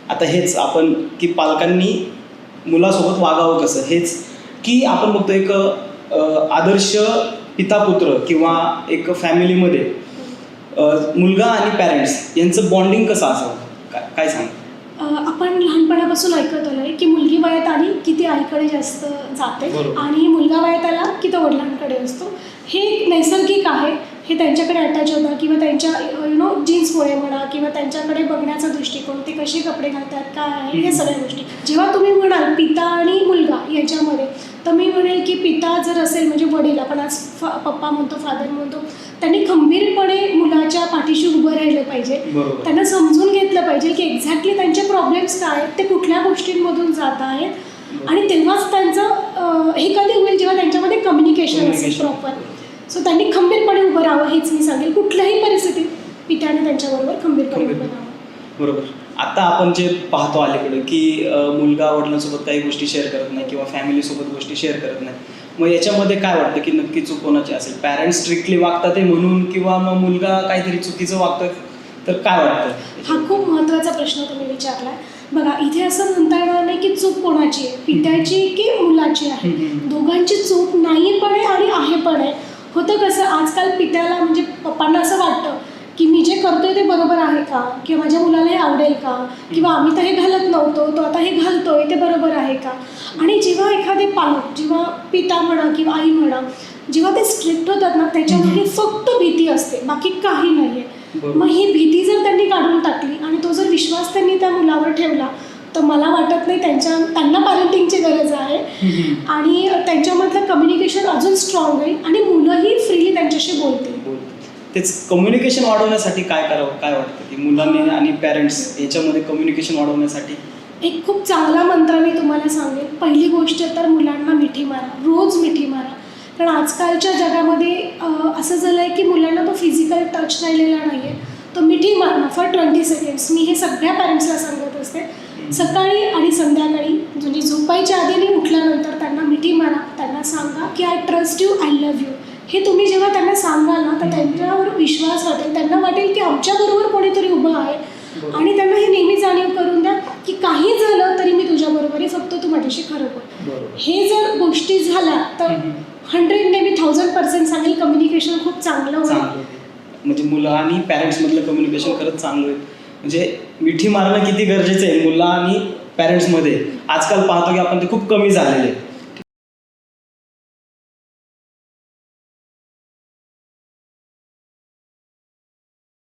आता हेच आपण की पालकांनी मुलासोबत वागावं कसं, हेच की आपण बघतो एक आदर्श पिता पुत्र किंवा एक फॅमिलीमध्ये मुलगा आणि पॅरेंट्स यांचं बॉन्डिंग कसं असावं, काय सांग? आपण लहानपणापासून ऐकत आलोय की मुलगी वयात आली की ती आईकडे जास्त जाते आणि मुलगा वयात आला की तो वडिलांकडे असतो. हे नैसर्गिक आहे, हे त्यांच्याकडे अटॅच होतं किंवा त्यांच्या जीन्समुळे म्हणा किंवा त्यांच्याकडे बघण्याचा दृष्टिकोन, ते कसे कपडे घालतात, काय आहे, हे सगळ्या गोष्टी. जेव्हा तुम्ही म्हणाल पिता आणि मुलगा याच्यामध्ये, तर मी म्हणेल की पिता जर असेल म्हणजे वडील, आपण आज पप्पा म्हणतो, फादर म्हणतो, त्यांनी खंबीरपणे मुलाच्या पाठीशी उभं राहिलं पाहिजे. त्यांना समजून घेतलं पाहिजे की एक्झॅक्टली त्यांचे प्रॉब्लेम्स काय आहेत, ते कुठल्या गोष्टींमधून जात आहेत, आणि तेव्हाच त्यांचं हे कधी होईल जेव्हा त्यांच्यामध्ये कम्युनिकेशन असेल प्रॉपर. सो त्यांनी खंबीरपणे उभं राहावं, हेच मी सांगेल. कुठल्याही परिस्थितीत पित्याने त्यांच्याबरोबर खंबीरपणे उभं राहावं. बरोबर. आता आपण जे पाहतो अलीकडे की मुलगा वडिलांसोबत काही गोष्टी शेअर करत नाही किंवा फॅमिलीसोबत गोष्टी शेअर करत नाही, मग याच्यामध्ये काय वाटतं की नक्की चूक कोणाची असेल? पॅरेंट्स स्ट्रिक्टली वागतात म्हणून किंवा मग मुलगा काहीतरी चुकीचं वागतोय, तर काय वाटतं? हा खूप महत्त्वाचा प्रश्न तुम्ही विचारलाय. बघा, इथे असं म्हणता येणार नाही की चूक कोणाची आहे, पित्याची की मुलाची आहे. दोघांची चूक नाही पण आहे आणि आहे पण आहे. होतं कसं, आजकाल पित्याला म्हणजे पप्पांना असं वाटतं की मी जे करतोय ते बरोबर आहे का, किंवा माझ्या मुलाला हे आवडेल का, किंवा आम्ही तर हे घालत नव्हतो, तो आता हे घालतोय, ते बरोबर आहे का. आणि जेव्हा एखादे पालक, जेव्हा पिता म्हणा किंवा आई म्हणा, जेव्हा ते स्ट्रिक्ट होतात ना, त्याच्यामध्ये फक्त भीती असते, बाकी काही नाही आहे. मग ही भीती जर त्यांनी काढून टाकली आणि तो जर विश्वास त्यांनी त्या मुलावर ठेवला, तर मला वाटत नाही त्यांना पॅरेंटिंगची गरज आहे. आणि त्यांच्यामधलं कम्युनिकेशन अजून स्ट्रॉंग होईल आणि मुलंही फ्रीली त्यांच्याशी बोलतील. तेच कम्युनिकेशन वाढवण्यासाठी काय करावं, काय वाटतं की मुलांनी आणि पॅरेंट्स याच्यामध्ये कम्युनिकेशन वाढवण्यासाठी? एक खूप चांगला मंत्र मी तुम्हाला सांगेन. पहिली गोष्ट तर मुलांना मिठी मारा, रोज मिठी मारा. कारण आजकालच्या जगामध्ये असं झालं आहे की मुलांना तो फिजिकल टच राहिलेला नाही आहे. तो मिठी मारणं फॉर 20 सेकंड्स, मी हे सगळ्या पॅरेंट्सला सांगत असते. सकाळी आणि संध्याकाळी, म्हणजे झोपायच्या आधी आणि उठल्यानंतर त्यांना मिठी मारा. त्यांना सांगा की I trust you, I love you. हे तुम्ही जेव्हा त्यांना सांगाल ना, तर त्यांच्यावर विश्वास वाटेल, त्यांना वाटेल की आमच्याबरोबर कोणीतरी उभं आहे. आणि त्यांना हे नेहमी जाणीव करून द्या की काही झालं तरी मी तुझ्याबरोबर आहे, फक्त तू माझ्याशी खरं बोल. हे जर गोष्टी झाल्या तर 100 ने मी 1000% सांगेल कम्युनिकेशन खूप चांगलं होईल. म्हणजे मुलं आणि पॅरेंट्समधलं कम्युनिकेशन खरंच चांगलं होईल. म्हणजे मिठी मारणं किती गरजेचं आहे मुलं आणि पॅरेंट्समध्ये, आजकाल पाहतो की आपण ते खूप कमी झालेले आहे.